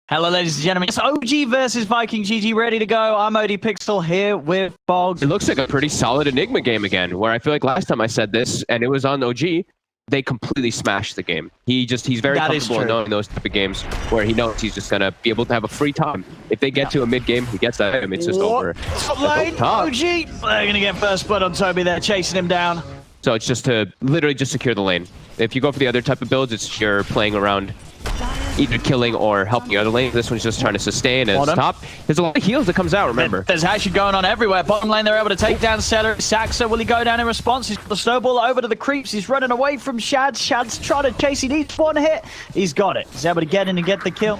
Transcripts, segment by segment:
Hello, ladies and gentlemen. It's OG versus Viking GG ready to go. I'm ODPixel here with Boggs. It looks like a pretty solid Enigma game again, where I feel like last time I said this, and it was on OG, they completely smashed the game. He's very comfortable in knowing those type of games where he knows he's just going to be able to have a free time. If they get to a mid-game, he gets that item, it's just over. Top lane, OG. They're going to get first blood on Toby there, chasing him down. So it's just to literally just secure the lane. If you go for the other type of builds, it's you're playing around either killing or helping the other lane. This one's just trying to sustain and stop. There's a lot of heals that comes out, remember. There's action going on everywhere. Bottom lane, they're able to take down Celery. Saxa, will he go down in response? He's got the snowball over to the creeps. He's running away from Shad. Shad's trying to chase. He needs one hit. He's got it. He's able to get in and get the kill.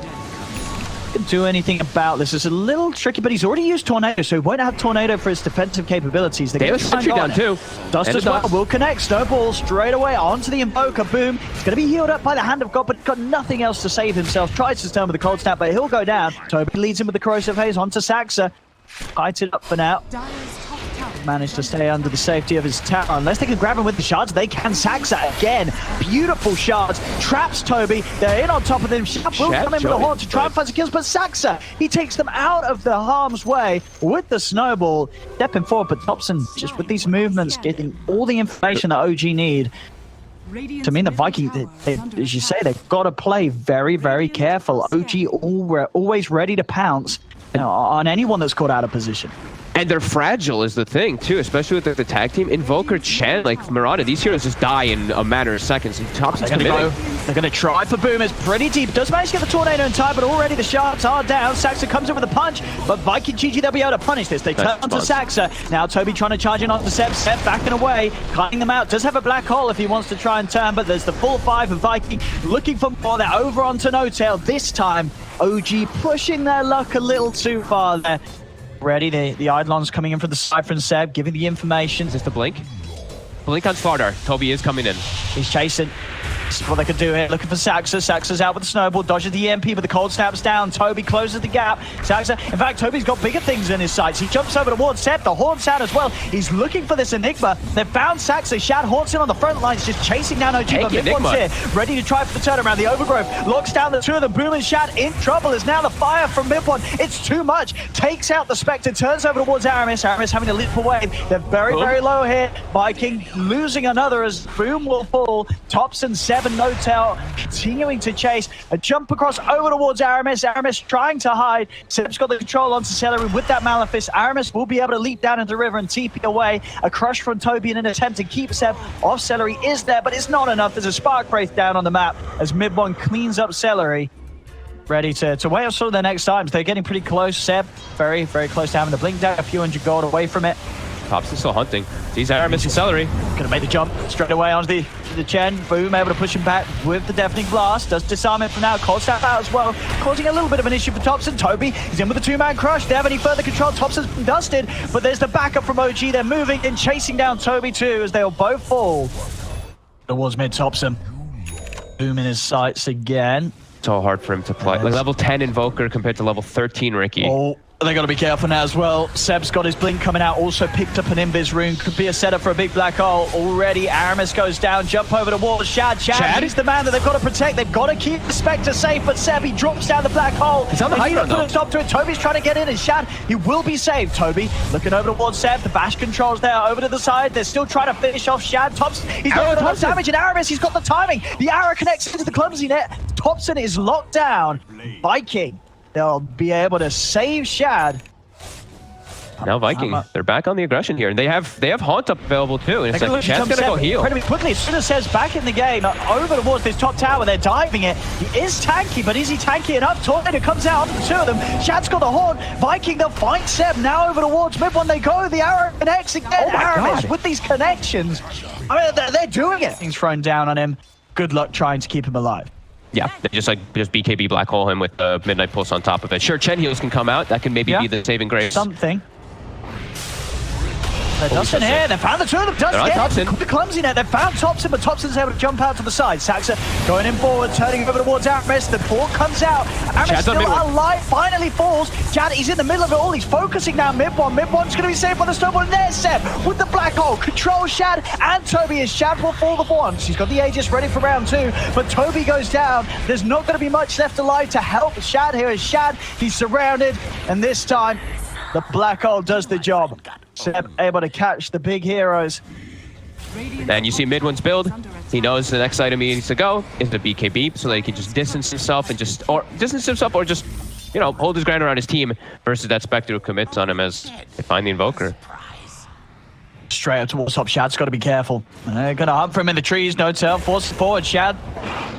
Can do anything about this. It's a little tricky, but he's already used Tornado, so he won't have Tornado for his defensive capabilities. They have a sentry down too. Dust as well will connect. Snowball straight away onto the Invoker. Boom. He's going to be healed up by the Hand of God, but got nothing else to save himself. Tries to turn with the Cold Snap, but he'll go down. Toby leads him with the Corrosive Haze onto Saxa. Fights it up for now. Managed to stay under the safety of his tower. Unless they can grab him with the shards, they can. Saxa again. Beautiful shards. Traps Toby. They're in on top of them. Shad will come in with a horn to try and find some kills, but Saxa, he takes them out of the harm's way with the snowball. Stepping forward, but Thompson just with these movements, getting all the information that OG need. To me, the Vikings, as you say, they've got to play very, very careful. OG always ready to pounce on anyone that's caught out of position. And they're fragile is the thing, too, especially with the tag team. Invoker, Chen, like Murata, these heroes just die in a matter of seconds. And Thompson's committing. They're going to try for Boom. It's pretty deep. Does manage to get the Tornado in time, but already the shards are down. Saxa comes in with a punch, but Viking GG, they'll be able to punish this. They turn onto Saxa. Now Toby trying to charge in onto Seb. Seb backing away, cutting them out. Does have a black hole if he wants to try and turn, but there's the full 5 of Viking looking for more. They're over onto No Tail. This time, OG pushing their luck a little too far there. Ready, the Eidolon's coming in for the side from Seb, giving the information. Is this the blink? Blink on Slardar. Toby is coming in. He's chasing. This is what they can do here. Looking for Saxa. Saxa's out with the snowball. Dodges the EMP, but the cold snap's down. Toby closes the gap. Saxa, in fact, Toby's got bigger things in his sights. He jumps over towards Seb. The horn's out as well. He's looking for this Enigma. They've found Saxa. Shad haunts in on the front lines, just chasing down OG. But Mid-One's here, ready to try for the turnaround. The Overgrowth locks down the two of them. Boom and Shad in trouble as now the fire from Mid-One. It's too much. Takes out the Spectre, turns over towards Aramis. Aramis having to leap away. They're very, very low here. Viking losing another as Boom will fall. Thompson 7, No Tail continuing to chase. A jump across over towards Aramis. Aramis trying to hide. Seb's got the control onto Celery with that Malefice. Aramis will be able to leap down into the river and TP away. A crush from Toby in an attempt to keep Seb off. Celery is there, but it's not enough. There's a Spark Wraith down on the map as Mid-One cleans up Celery. Ready to wait on their next items. They're getting pretty close. Seb, very, very close to having the blink down. A few hundred gold away from it. Pops is still hunting. Sees Aramis and Celery. Gonna make the jump straight away onto the Chen. Boom, able to push him back with the Deafening Blast. Does disarm it for now. Cold Snap out as well, causing a little bit of an issue for Thompson. Toby is in with the two-man crush. They have any further control. Thompson's been dusted, but there's the backup from OG. They're moving and chasing down Toby too as they'll both fall towards mid. Thompson. Boom in his sights again. So hard for him to play. Like level 10 Invoker compared to level 13 Ricky. Oh. They got to be careful now as well. Seb's got his blink coming out, also picked up an Invis rune. Could be a setup for a big black hole already. Aramis goes down, jump over the wall. Shad, he's the man that they've got to protect. They've got to keep the Spectre safe, but Seb, he drops down the black hole. He's on the high ground, put a stop to it. Toby's trying to get in, and Shad, he will be saved. Toby looking over towards Seb. The bash controls there, over to the side. They're still trying to finish off Shad. Thompson, he's got enough damage, and Aramis, he's got the timing. The arrow connects into the clumsy net. Thompson is locked down. Viking, they'll be able to save Shad. Now Viking, they're back on the aggression here, and they have Haunt up available too. And it's like Chad's gonna go heal. Incredibly quickly, as soon as Seb's back in the game, over towards this top tower, they're diving it. He is tanky, but is he tanky enough? Tornado comes out onto the two of them. Shad's got the horn. Viking, they'll find Seb now over towards Mid-One. They go. The arrow connects again. Aramis with these connections. I mean, they're doing it. Things thrown down on him. Good luck trying to keep him alive. Yeah, they just BKB black hole him with the Midnight Pulse on top of it. Sure, Chen heals can come out. That can maybe be the saving grace. Something. Dustin here, they found the two of them. Dustin, the clumsy net, they found Topson, but Topson's able to jump out to the side. Saxa going in forward, turning over towards Aramis. The ball comes out. Aramis still alive, finally falls. Chad, he's in the middle of it all. He's focusing now mid one. Mid one's going to be saved by the snowball. And there's Seb with the black hole. Controls Shad and Toby as Shad will fall the once. He's got the Aegis ready for round two, but Toby goes down. There's not going to be much left alive to help Shad here as Shad, he's surrounded, and this time the black hole does the job. Seb able to catch the big heroes. And you see mid one's build. He knows the next item he needs to go is the BKB, so that he can just distance himself or just, you know, hold his ground around his team versus that Spectre who commits on him as they find the Invoker. Straight up towards top. Shad's got to be careful. They're going to hunt for him in the trees. No tail. Force forward. Shad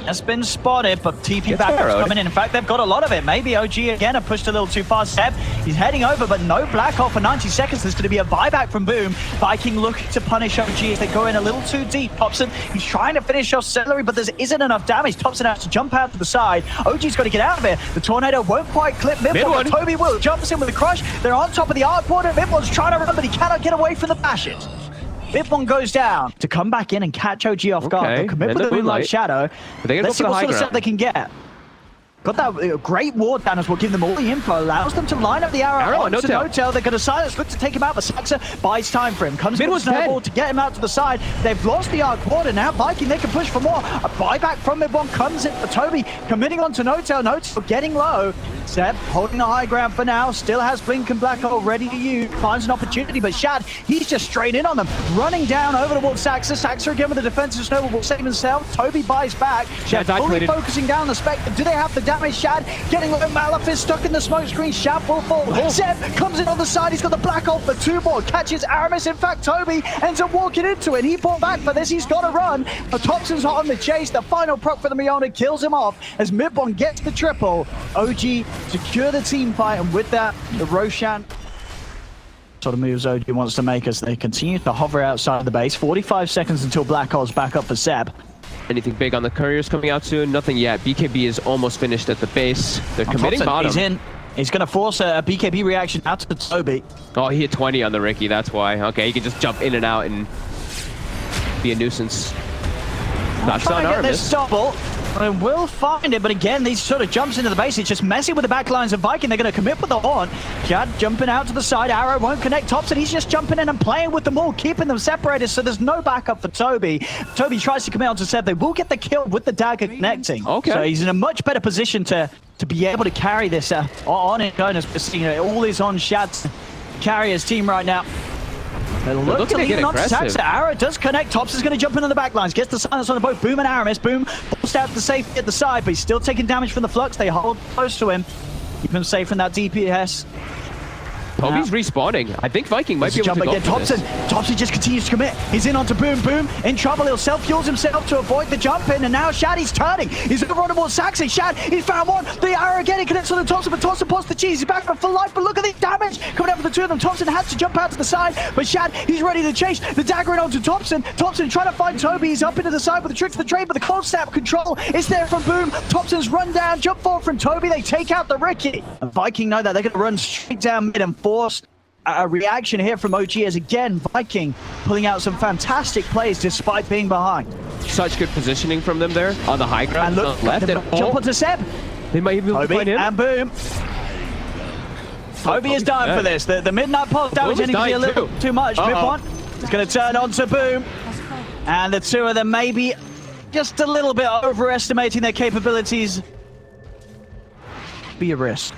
has been spotted, but TP back is coming in. In fact, they've got a lot of it. Maybe OG again have pushed a little too far. Seb, he's heading over, but no black hole for 90 seconds. There's going to be a buyback from Boom. Viking looking to punish OG as they go in a little too deep. Topson, he's trying to finish off Celery, but there isn't enough damage. Topson has to jump out to the side. OG's got to get out of it. The tornado won't quite clip mid one. Toby will. Jumps in with a crush. They're on top of the arc border. Mid one's trying to run, but he cannot get away from the bashes. Mid-one goes down to come back in and catch OG off guard. They'll commit with the Moonlight Shadow. Let's see what sort of set they can get. Got that great ward down as well, giving them all the info, allows them to line up the arrow onto No-Tail. They're going to silence, look to take him out, but Saxa buys time for him. Comes in with Snowball to get him out to the side. They've lost the arc border now. Viking, they can push for more. A buyback from mid one comes in for Toby, committing onto No-Tail. No-Tail getting low. Seb holding the high ground for now, still has Blink and Black Hole ready to use, finds an opportunity, but Shad, he's just straight in on them, running down over towards Saxa. Saxa again with the defensive snowball will save himself. Toby buys back. Shad fully focusing down the Spectre. Do they have the damage? Shad getting low. Malafis stuck in the smoke screen. Shad will fall. Seb comes in on the side. He's got the Black Hole for 2 more. Catches Aramis. In fact, Toby ends up walking into it. He fought back for this. He's got to run. But Thompson's hot on the chase. The final proc for the Miona kills him off as Midbon gets the triple. OG secure the team fight, and with that, the Roshan sort of moves OG wants to make as they continue to hover outside the base. 45 seconds until Black Hole's back up for Seb. Anything big on the couriers coming out soon? Nothing yet. BKB is almost finished at the base. They're committing bottom. He's in. He's going to force a BKB reaction out to Toby. Oh, he hit 20 on the Ricky, that's why. Okay, he can just jump in and out and be a nuisance. That's not Aramis. And we'll find it, but again, these sort of jumps into the base. It's just messing with the back lines of Viking. They're going to commit with the horn. Chad jumping out to the side. Arrow won't connect Thompson. He's just jumping in and playing with them all, keeping them separated, so there's no backup for Toby. Toby tries to commit onto Seb. They will get the kill with the dagger connecting. Okay. So he's in a much better position to be able to carry this on his own. All is on Shad to carry his team right now. They look to leave on Saxa. Arrow does connect. Tops is going to jump into the back lines. Gets the silence on both Boom and Aramis. Boom forced out to safety at the side, but he's still taking damage from the Flux. They hold close to him. Keep him safe from that DPS. Toby's respawning. I think Viking might be able to go for this. Thompson just continues to commit. He's in onto Boom. Boom in trouble. He'll self-fuels himself to avoid the jump in, and now Shad, he's turning. He's over on towards Saxon. Shad, he's found one. The arrow again, he connects on the Thompson, but Thompson pops the cheese. He's back for full life, but look at the damage coming out for the two of them. Thompson has to jump out to the side, but Shad, he's ready to chase. The dagger in onto Thompson. Thompson trying to find Toby. He's up into the side with the trick to the trade, but the cold snap control is there from Boom. Thompson's run down, jump forward from Toby. They take out the Ricky. And Viking know that they're going to run straight down mid and force a reaction here from OG as again Viking pulling out some fantastic plays despite being behind. Such good positioning from them there on the high ground. And look, left and jump onto Seb. They might even find him. And Boom. Toby is dying for this. The midnight pulse damage ending to be a little too much. Mid-one is going to turn on to Boom. And the two of them maybe just a little bit overestimating their capabilities. Be a risk.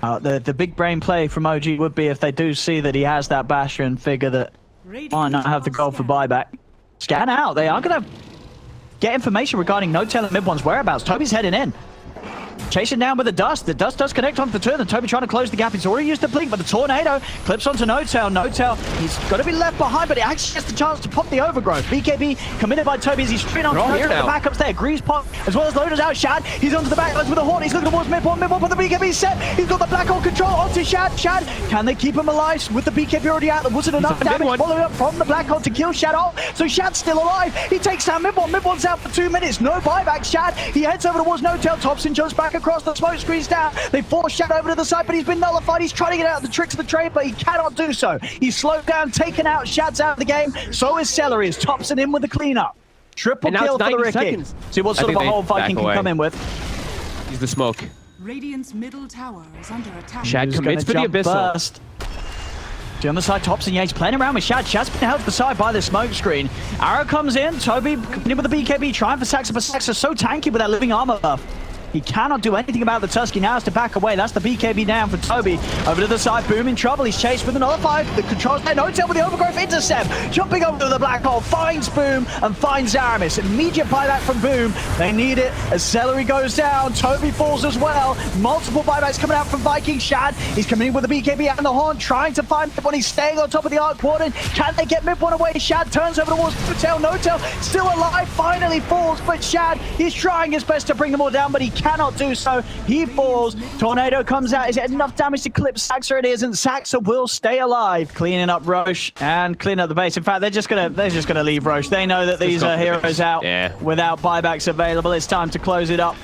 The big brain play from OG would be if they do see that he has that Basher and figure that might not have the goal for buyback. Scan out. They are going to get information regarding No-Tail and Mid-One's whereabouts. Toby's heading in. Chasing down with the dust. The dust does connect onto the turn, and Toby trying to close the gap. He's already used the blink, but the tornado clips onto No-Tail. No-Tail, he's got to be left behind, but he actually gets the chance to pop the overgrowth. BKB committed by Toby as he's straight onto No-Tail. The backups there. Greaves pop as well as loaders out. Shad, he's onto the back lines with the horn. He's looking towards Mid-One. Mid-One with the BKB set. He's got the black hole control onto Shad. Shad, can they keep him alive with the BKB already out? There wasn't enough damage following up from the black hole to kill Shad off. So Shad's still alive. He takes down Mid-One. Mid-One's out for 2 minutes. No buyback. Shad, he heads over towards No-Tail. Thompson jumps back across. across, the smoke screen's down. They force Shad over to the side, but he's been nullified. He's trying to get out of the tricks of the trade, but he cannot do so. He's slowed down, taken out. Shad's out of the game. So is Celery. As Thompson in with the cleanup. Triple kill for the Ricky. See what sort of a hold Viking can come in with. He's the smoke. Radiant's middle tower is under attack. Shad commits for the Abyssal. Burst. On the side, Thompson, yeah, he's playing around with Shad. Shad's been held to the side by the smoke screen. Arrow comes in. Toby in with the BKB, trying for Saxa, but Saxa's so tanky with that living armor buff. He cannot do anything about the Tusky. Now has to back away. That's the BKB down for Toby. Over to the side, Boom in trouble. He's chased with another 5. The controls there. No-tail with the overgrowth intercept. Jumping over to the black hole. Finds Boom and finds Aramis. Immediate buyback from Boom. They need it as Celery goes down. Toby falls as well. Multiple buybacks coming out from Viking. Shad, he's coming in with the BKB and the horn, trying to find Mid1. He's staying on top of the Arc Warden. Can they get Mid1 away? Shad turns over towards No-tail. No-tail still alive. Finally falls, but Shad, he's trying his best to bring them all down, but he cannot do so. He falls. Tornado comes out. Is it enough damage to clip Saxa? It isn't. Saxa will stay alive. Cleaning up Roche and cleaning up the base. In fact, they're just gonna leave Roche. They know that these are heroes out without buybacks available. It's time to close it up.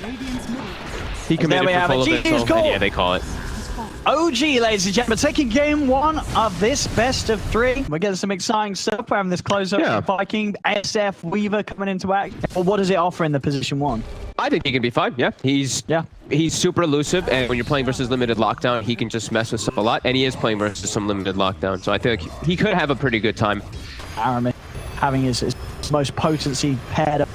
He committed for full of it, so yeah, they call it. OG, ladies and gentlemen, taking game 1 of this best of 3. We're getting some exciting stuff. We're having this close-up Viking, SF, Weaver coming into act. Well, what does it offer in the position 1? I think he can be fine, yeah. He's super elusive, and when you're playing versus limited lockdown, he can just mess with stuff a lot, and he is playing versus some limited lockdown, so I think he could have a pretty good time. Aramis having his most potency paired up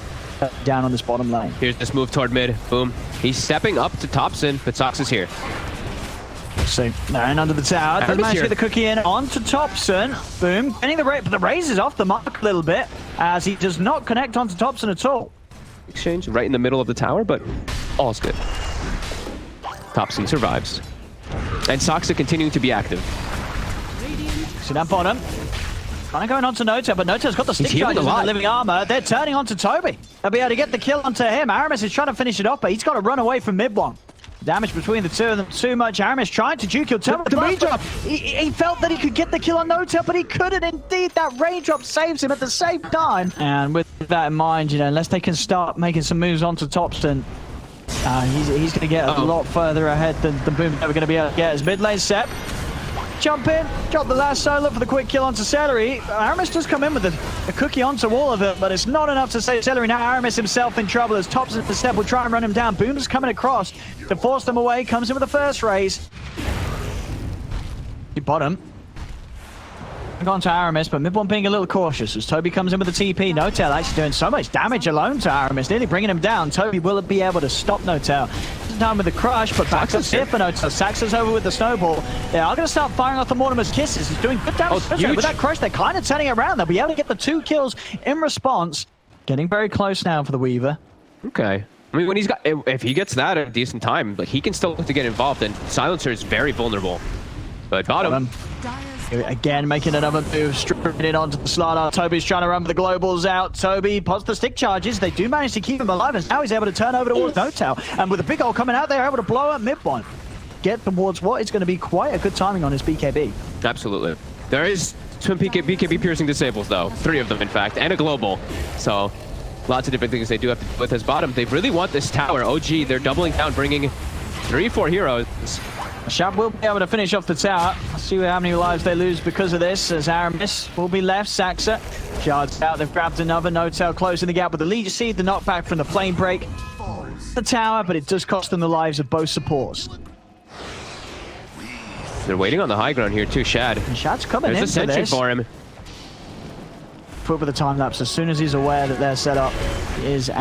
down on this bottom lane. Here's this move toward mid. Boom. He's stepping up to Thompson, but Sox is here. So, and under the tower, doesn't manage to get the cookie in onto Thompson. Boom. Getting the raise is off the mark a little bit, as he does not connect onto Thompson at all. Exchange right in the middle of the tower, but all's good. Thompson survives. And Soxa continuing to be active. See that bottom. Kind of going on to No-tail, but No-tail's got the stick charges and the living armor. They're turning onto Toby. They'll be able to get the kill onto him. Aramis is trying to finish it off, but he's got to run away from Mid1. Damage between the two of them too much. Aramis trying to juke kill. The raindrop. He felt that he could get the kill on No-tail, but he couldn't. Indeed, that raindrop saves him at the same time. And with that in mind, you know, unless they can start making some moves onto Thompson, he's going to get a lot further ahead than Boom's ever going to be able to get. His mid lane set. Jump in, drop the last solo for the quick kill onto Celery. Aramis does come in with a cookie onto all of it, but it's not enough to save Celery. Now Aramis himself in trouble as Thompson the step will try and run him down. Boom's coming across to force them away, comes in with the first raise. Bottom. Gone to Aramis, but Mid1 being a little cautious as Toby comes in with the TP. No-tail actually doing so much damage alone to Aramis, nearly bringing him down. Toby will be able to stop No-tail. Down with the crush, but back up here for No-tail. Saxa's over with the snowball. They are going to start firing off the Mortimer's kisses. He's doing good damage. With that crush, they're kind of turning it around. They'll be able to get the 2 kills in response. Getting very close now for the Weaver. Okay. I mean, when he's got, if he gets that at a decent time, but he can still look to get involved, and Silencer is very vulnerable. But bottom. Again, making another move, stripping it onto the slider. Toby's trying to run the globals out. Toby pods the stick charges. They do manage to keep him alive, and now he's able to turn over towards No-tail. And with a big hole coming out, they're able to blow up Mid1. Get towards what is going to be quite a good timing on his BKB. Absolutely. There is some BKB piercing disables, though. 3 of them, in fact, and a global. So, lots of different things they do have to do with his bottom. They really want this tower. OG, they're doubling down, bringing 3-4 heroes. Shab will be able to finish off the tower. Let's see how many lives they lose because of this, as Aramis will be left. Saxa charged out. They've grabbed another. No-tail closing the gap with the lead seed. The knockback from the flame break. The tower, but it does cost them the lives of both supports. They're waiting on the high ground here too, Shad. And Shad's coming in. There's a sentry for him. Put with the time lapse as soon as he's aware that they're set up. He is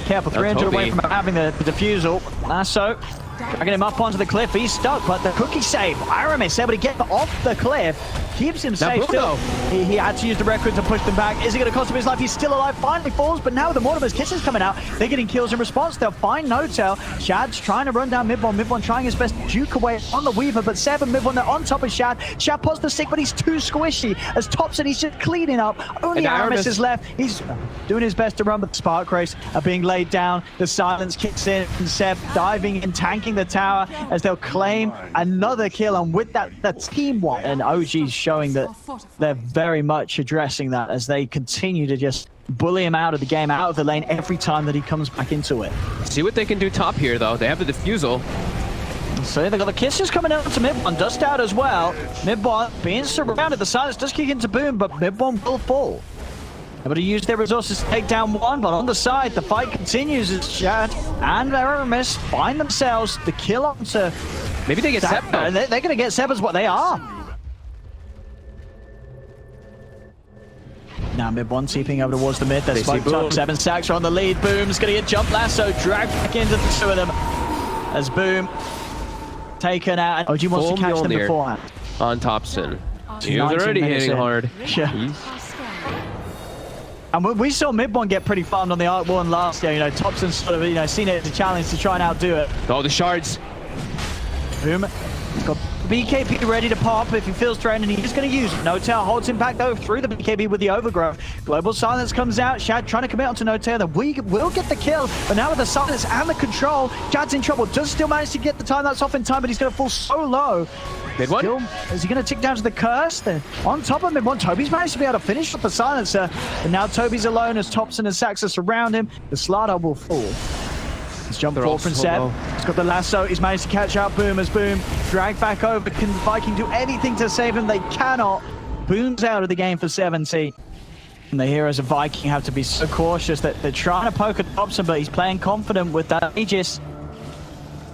careful. 300 away from having the defusal. Lasso. Dragging him up onto the cliff. He's stuck, but the cookie save. Aramis able to get off the cliff. Keeps him safe still. He had to use the record to push them back. Is it going to cost him his life? He's still alive. Finally falls, but now the Mortimer's kisses coming out. They're getting kills in response. They'll find No-tail. Shad's trying to run down Mid1. Mid1 trying his best to juke away on the Weaver, but 7 Mid1, they're on top of Shad. Shad pods the stick, but he's too squishy. As Thompson, he's just cleaning up. Only Aramis is left. He's doing his best to run, but the Spark Race are being laid down. The silence kicks in, and Seb diving and tanking the tower as they'll claim another kill. And with that, the team won. And OG's showing that they're very much addressing that as they continue to just bully him out of the game, out of the lane every time that he comes back into it. See what they can do top here, though. They have the defusal. So they got the kisses coming out to mid one, dust out as well. Mid one being surrounded. The silence does kick into Boom, but mid one will fall. Able to use their resources to take down one, but on the side, the fight continues as Shad and Aramis find themselves the kill onto. Maybe they get Seb. They're going to get Seb as what they are. Now mid one TPing over towards the mid. There's Smoke Top, 7 stacks are on the lead. Boom's going to get jump lasso, dragged back into the two of them. As Boom taken out. OG wants to catch them beforehand. On Topson. He was already hitting hard. Yeah. And we saw mid one get pretty farmed on the Arc 1 last year. You know, Topson sort of, you know, seen it as a challenge to try and outdo it. Oh, the shards. Boom. He's got BKB ready to pop if he feels threatened, and he's going to use it. No-Tail holds him back, though, through the BKB with the overgrowth. Global Silence comes out. Shad trying to commit onto No-Tail. Then we will get the kill, but now with the Silence and the control, Shad's in trouble. Does still manage to get the time that's off in time, but he's going to fall so low. Mid one. Still, is he going to tick down to the curse? Then on top of mid one, Toby's managed to be able to finish up the Silencer, but now Toby's alone as Topson and Saxa surround him. The Slardar will fall. Let's jump forward from Seb. He's got the lasso. He's managed to catch out Boom as Boom dragged back over. Can Viking do anything to save him? They cannot. Boom's out of the game for 70. And the heroes of Viking have to be so cautious that they're trying to poke at Topson, but he's playing confident with that Aegis.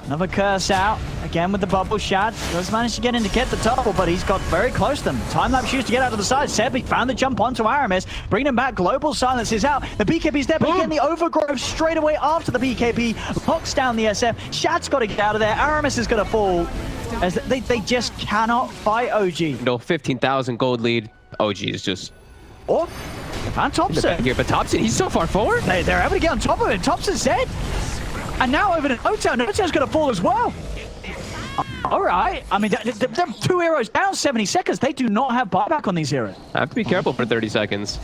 Another curse out. Again with the bubble. Shad does manage to get in to get the double, but he's got very close to them. Time-lapse used to get out of the side. Seb, he found the jump onto Aramis. Bringing him back. Global Silence is out. The BKB's there, but again, the overgrowth straight away after the BKB. Locks down the SF. Shad's got to get out of there. Aramis is going to fall. As they just cannot fight OG. No, 15,000 gold lead. OG is just... Oh, and Topson. Here, but Topson, he's so far forward. They're able to get on top of it. Topson's dead. And now over to No-Tail. No-Tail's going to fall as well. All right. I mean, they're 2 heroes down 70 seconds. They do not have buyback on these heroes. I have to be careful for 30 seconds.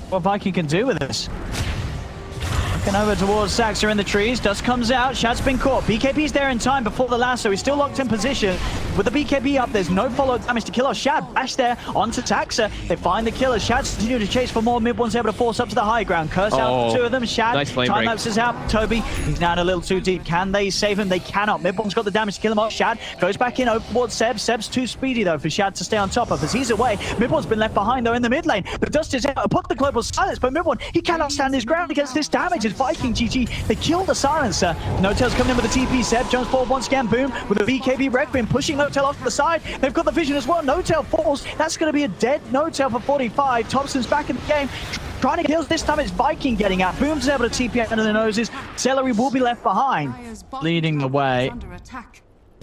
What Viking can do with this. Looking over towards Saxa in the trees. Dust comes out. Shad's been caught. BKB's there in time before the lasso. He's still locked in position. With the BKB up, there's no follow damage to kill off. Shad bash there onto Saxa. They find the killer. Shad's continue to chase for more. Mid one's able to force up to the high ground. Curse out the two of them. Shad, nice time-lapse is out. Toby, he's now in a little too deep. Can they save him? They cannot. Mid one's got the damage to kill him off. Shad goes back in over towards Seb. Seb's too speedy, though, for Shad to stay on top of. As he's away, Mid one's been left behind, though, in the mid lane. The Dust is out. Put the Global Silence, but Mid one, he cannot stand his ground against this damage. It's Viking GG. They kill the Silencer. No-Tail's coming in with the TP. Seb jumps forward once again. Boom with the BKB Requiem pushing No-Tail off to the side. They've got the vision as well. No-Tail falls. That's going to be a dead No-Tail for 45. Topson's back in the game. Trying to kill. This time it's Viking getting out. Boom's able to TP under the noses. Celery will be left behind. Leading the way.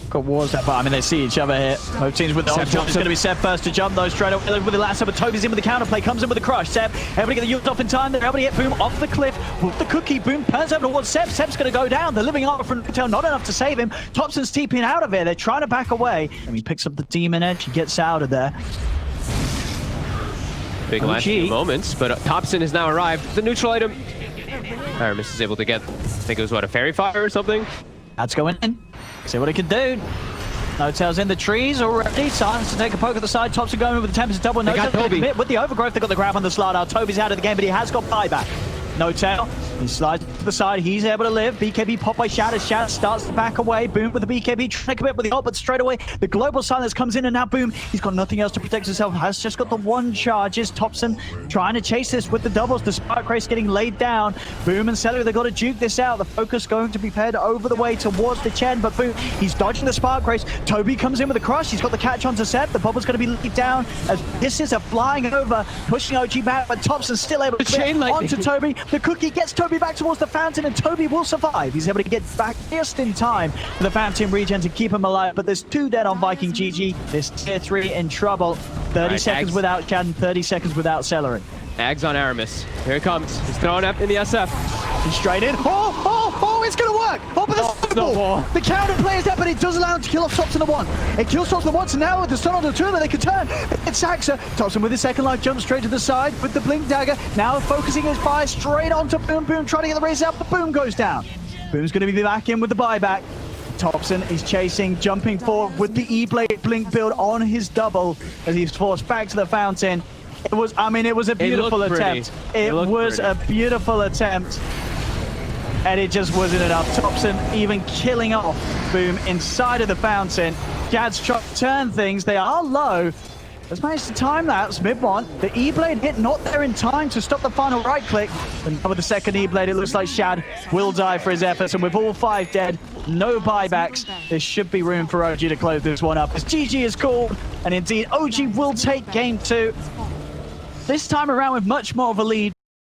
Got wars that, but I mean, they see each other here. Both teams with the jump. It's going to be Seb first to jump, though, straight away with the lasso, but Toby's in with the counterplay, comes in with the crush. Seb, able to get the ult off in time. They're able to get Boom off the cliff with the cookie. Boom turns over towards Seb. Seb's going to go down. The living armor from No-Tail, not enough to save him. Topson's TPing out of here. They're trying to back away. And he picks up the Demon Edge. He gets out of there. Big last few moments, but Topson has now arrived. The neutral item. Aramis is able to get, I think it was, what, a Fairy Fire or something? That's going in. See what he can do. No-Tail's in the trees already. Silence to take a poke at the side. Topson going in with the Tempest double. No-Tail commit with the overgrowth. They got the grab on the Slardar. Toby's out of the game, but he has got buyback. No-Tail, he slides to the side. He's able to live. BKB pop by Shad as Shad starts to back away. Boom with the BKB, trying to commit with the ult, but straight away the Global Silence comes in, and now Boom, he's got nothing else to protect himself. Has just got the one charges. Topson trying to chase this with the doubles. The Spark Race getting laid down. Boom and Celery, they've got to juke this out. The focus going to be paired over the way towards the Chen, but Boom, he's dodging the Spark Race. Toby comes in with a crush. He's got the catch onto Seb. The bubble's going to be laid down as this is a flying over, pushing OG back, but Topson's still able to get onto Toby. The cookie gets Toby back towards the fountain, and Toby will survive. He's able to get back just in time for the fountain regen to keep him alive, but there's 2 dead on Viking GG. There's tier 3 in trouble. 30 seconds without Chad and 30 seconds without Celery. Ags on Aramis. Here it comes. He's throwing up in the SF. He's straight in. Oh, it's going to work. Oh, but the snowball. The counter play is there, but it does allow him to kill off Topson the one. It kills Topson once, and now with the stun on the two, they can turn. It's Saxa. Topson with his second life jumps straight to the side with the blink dagger. Now focusing his fire straight onto Boom. Boom trying to get the race out, but Boom goes down. Boom's going to be back in with the buyback. Topson is chasing, jumping forward with the E-Blade blink build on his double as he's forced back to the fountain. It was, I mean, it was a beautiful attempt. It was a beautiful attempt. And it just wasn't enough. Thompson even killing off Boom inside of the fountain. Jad's trying to turn things. They are low. Has managed to time that. Mid one. The E-Blade hit not there in time to stop the final right click. And now with the second E-Blade, it looks like Shad will die for his efforts. And with all 5 dead, no buybacks, there should be room for OG to close this one up. As GG is called, and indeed OG will take game 2. This time around with much more of a lead.